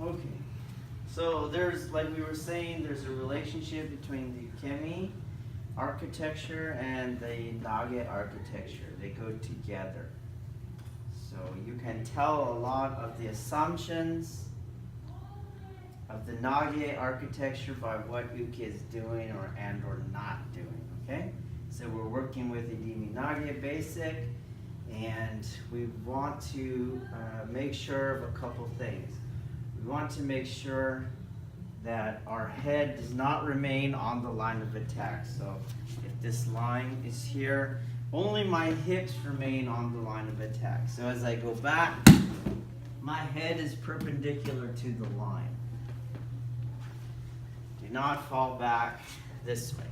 Okay. So there's, like we were saying, there's a relationship between the Ukemi architecture and the Nage architecture. They go together. So you can tell a lot of the assumptions of the Nage architecture by what Uke is doing or not doing, okay? So we're working with the Idimi Nage basic, and we want to make sure of a couple things. We want to make sure that our head does not remain on the line of attack. So if this line is here, only my hips remain on the line of attack. So as I go back, my head is perpendicular to the line. Do not fall back this way.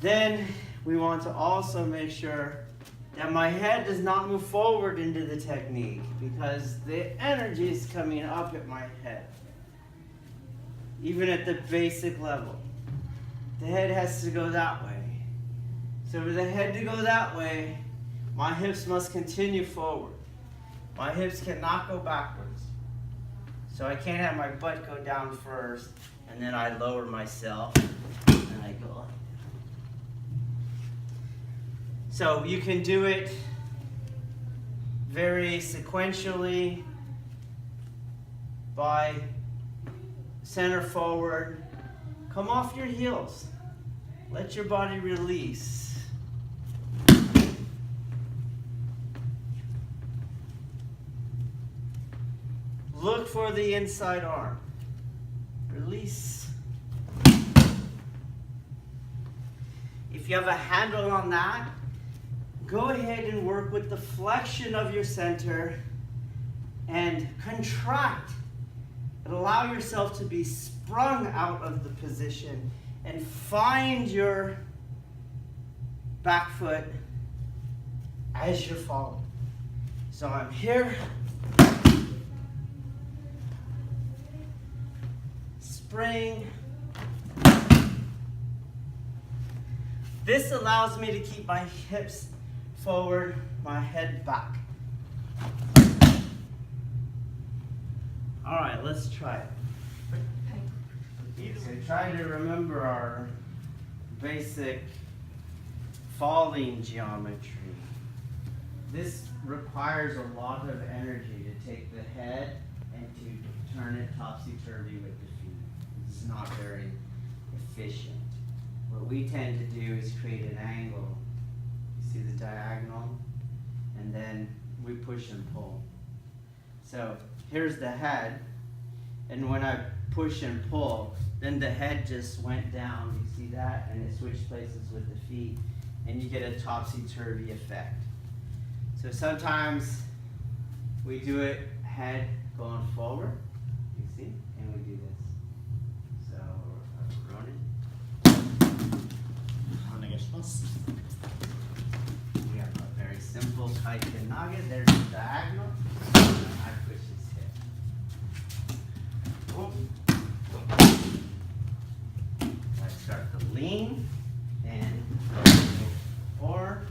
Then we want to also make sure that my head does not move forward into the technique because the energy is coming up at my head. Even at the basic level. The head has to go that way. So for the head to go that way, my hips must continue forward. My hips cannot go backwards. So I can't have my butt go down first and then I lower myself and I go up. So you can do it very sequentially by center forward. Come off your heels. Let your body release. Look for the inside arm. Release. If you have a handle on that, go ahead and work with the flexion of your center and contract and allow yourself to be sprung out of the position and find your back foot as you're falling. So I'm here, spring. This allows me to keep my hips forward, my head back. All right, let's try it. So try to remember our basic falling geometry. This requires a lot of energy to take the head and to turn it topsy-turvy with the feet. It's not very efficient. What we tend to do is create an angle. You see the diagonal? And then we push and pull. So here's the head, and when I push and pull, then the head just went down. You see that? And it switched places with the feet, and you get a topsy-turvy effect. So sometimes we do it head going forward, you see, and we do this. So, Ronin. We have a very simple Kaiken Nage. There's the diagonal. I push his hip. Boom. I start to lean and or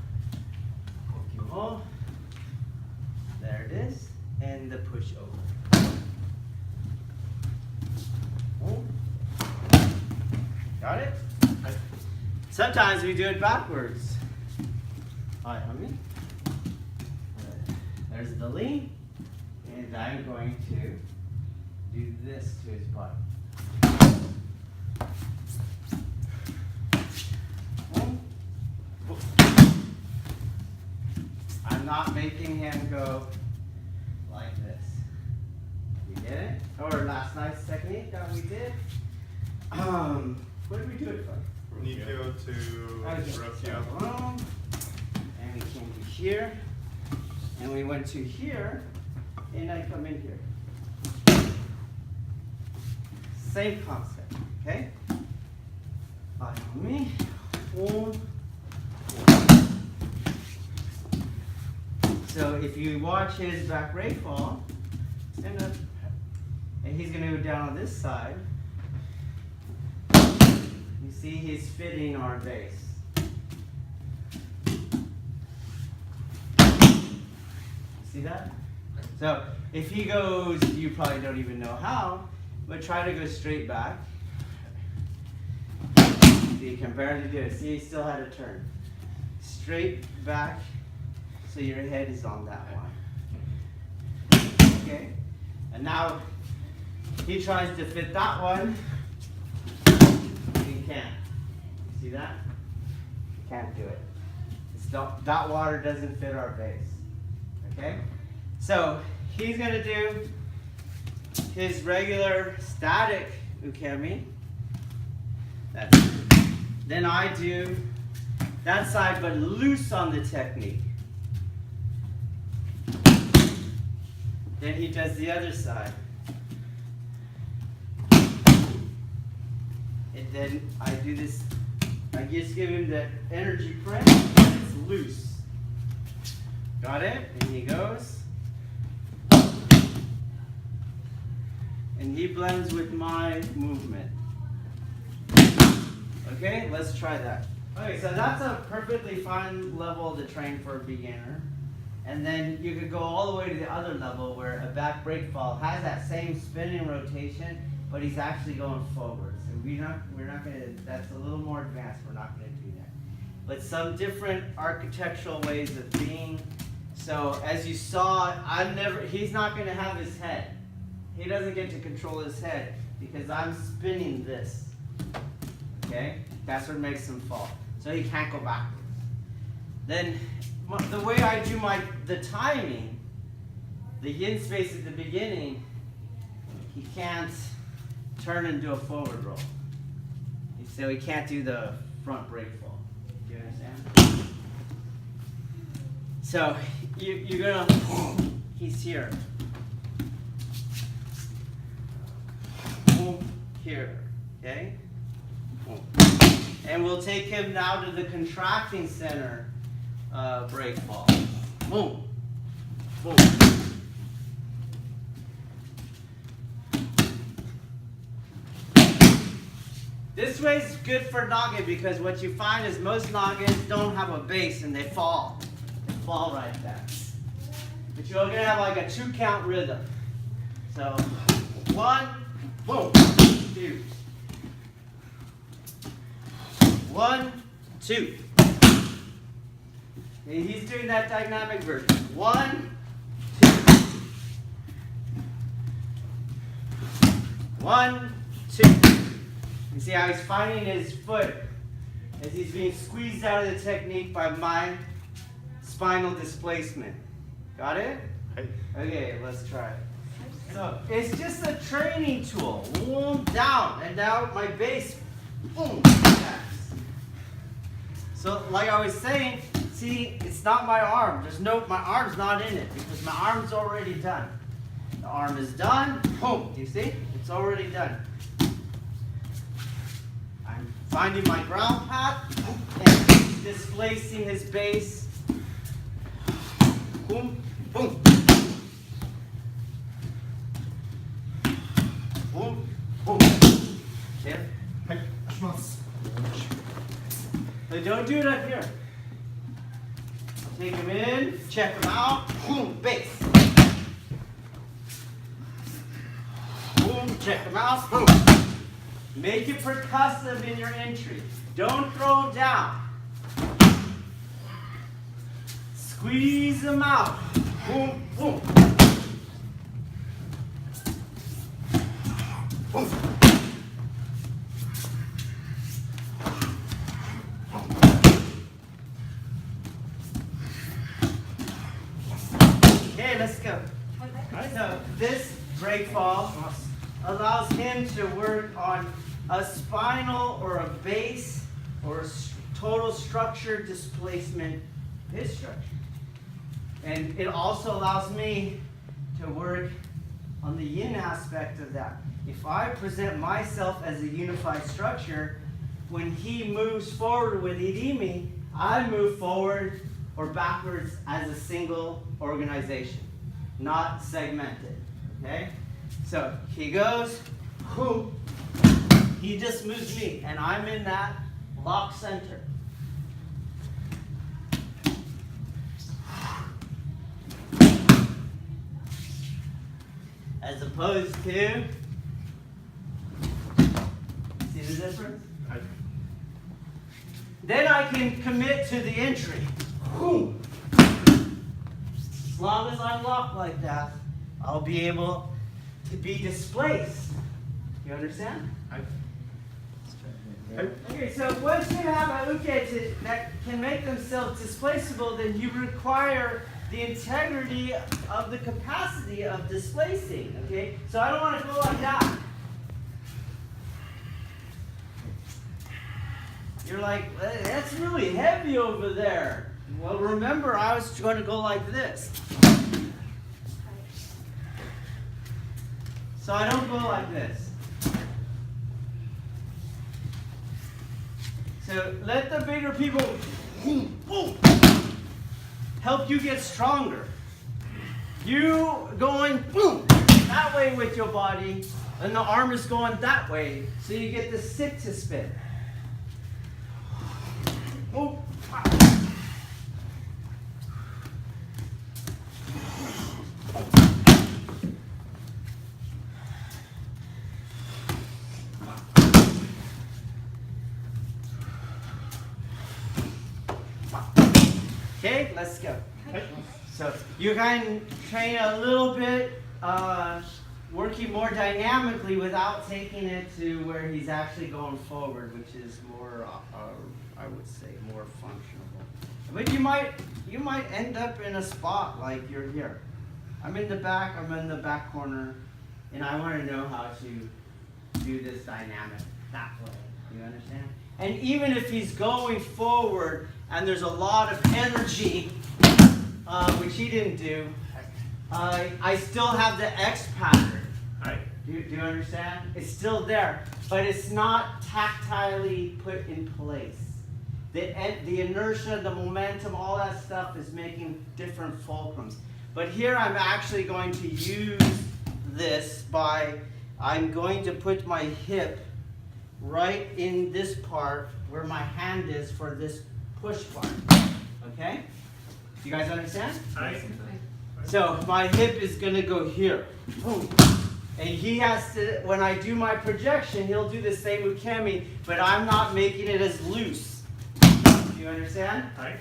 Kokyu-Ryoku. There it is, and the push over. Boom. Got it? Sometimes we do it backwards. Hi, homie. There's the lean, and I'm going to do this to his body. I'm not making him go like this. You get it? Or last night's technique that we did. What did we do it for? Nikyo to Ryoku. And we came to here, and we went to here, and I come in here. Same concept, okay? Follow me. Boom. So if you watch his back Breakfall, stand up, and he's going to go down on this side. You see he's fitting our base. See that? So if he goes, you probably don't even know how, but try to go straight back. See, you can barely do it. See, he still had a turn. Straight back, so your head is on that one. Okay? And now he tries to fit that one. He can't. See that? He can't do it. That water doesn't fit our base. Okay? So he's going to do his regular static ukemi. Then I do that side, but loose on the technique. Then he does the other side. And then I do this, I just give him the energy press, and it's loose. Got it? And he goes. And he blends with my movement. Okay, let's try that. Okay, so that's a perfectly fine level to train for a beginner. And then you could go all the way to the other level where a back breakfall has that same spinning rotation, but he's actually going forward. So we're not gonna, that's a little more advanced, we're not gonna do that. But some different architectural ways of being. So as you saw, he's not gonna have his head. He doesn't get to control his head because I'm spinning this. Okay? That's what makes him fall. So he can't go backwards. Then the way I do the timing, the yin space at the beginning, he can't turn and do a forward roll. So he can't do the front break fall. Do you understand? So you're gonna, he's here. Here, okay? And we'll take him now to the contracting center break fall. Boom. Boom. This way is good for Nage because what you find is most Nages don't have a base and they fall. They fall right there. But you're going to have like a 2-count rhythm. So 1, boom, 2. 1, 2. And he's doing that dynamic version. 1, 2. 1, 2. You see how he's finding his foot as he's being squeezed out of the technique by my spinal displacement. Got it? Okay, let's try it. So it's just a training tool. Boom, down, and now my base. Boom. So like I was saying, see, it's not my arm. My arm's not in it because my arm's already done. The arm is done. Boom. You see? It's already done. I'm finding my ground path and displacing his base. Boom. Boom. Boom. Boom. Okay. So don't do it up here. Take him in, check him out, boom, base. Boom, check him out, boom. Make it percussive in your entry. Don't throw him down. Squeeze him out. Boom, boom. Boom. Let's go. So this breakfall allows him to work on a spinal or a base or a total structure displacement hip structure. And it also allows me to work on the yin aspect of that. If I present myself as a unified structure, when he moves forward with Irimi, I move forward or backwards as a single organization, not segmented, okay? So he goes, whoo, he just moves me, and I'm in that lock center. as opposed to, see the difference? Then I can commit to the entry. As long as I lock like that, I'll be able to be displaced. You understand? Okay, so once you have a uke that can make themselves displaceable, then you require the integrity of the capacity of displacing. Okay, so I don't want to go like that. You're like, that's really heavy over there. Well, remember, I was going to go like this. So I don't go like this. So let the bigger people help you get stronger. You going that way with your body, and the arm is going that way, so you get the sit to spin. Oh. Okay, let's go. So you can train a little bit, working more dynamically without taking it to where he's actually going forward, which is more, I would say, more functional. But you might end up in a spot like you're here. I'm in the back corner, and I want to know how to do this dynamic that way. You understand? And even if he's going forward and there's a lot of energy, which he didn't do, I still have the X pattern. Right. Do you understand? It's still there, but it's not tactilely put in place. The inertia, the momentum, all that stuff is making different fulcrums. But here I'm actually going to use this I'm going to put my hip right in this part where my hand is for this push part. Okay? You guys understand? Right. So my hip is going to go here. And he has to, when I do my projection, he'll do the same ukemi, but I'm not making it as loose. Do you understand? Right.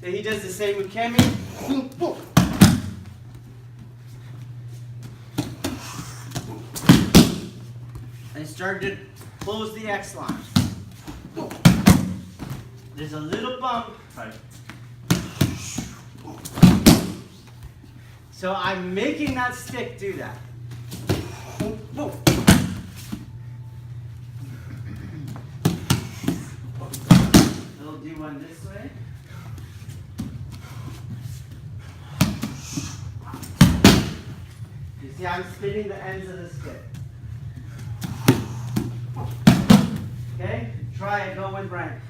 So he does the same ukemi. And start to close the X line. There's a little bump. Right. So I'm making that stick do that. It'll do one this way. You see, I'm spinning the ends of the stick. Okay? Try it, go with Brian.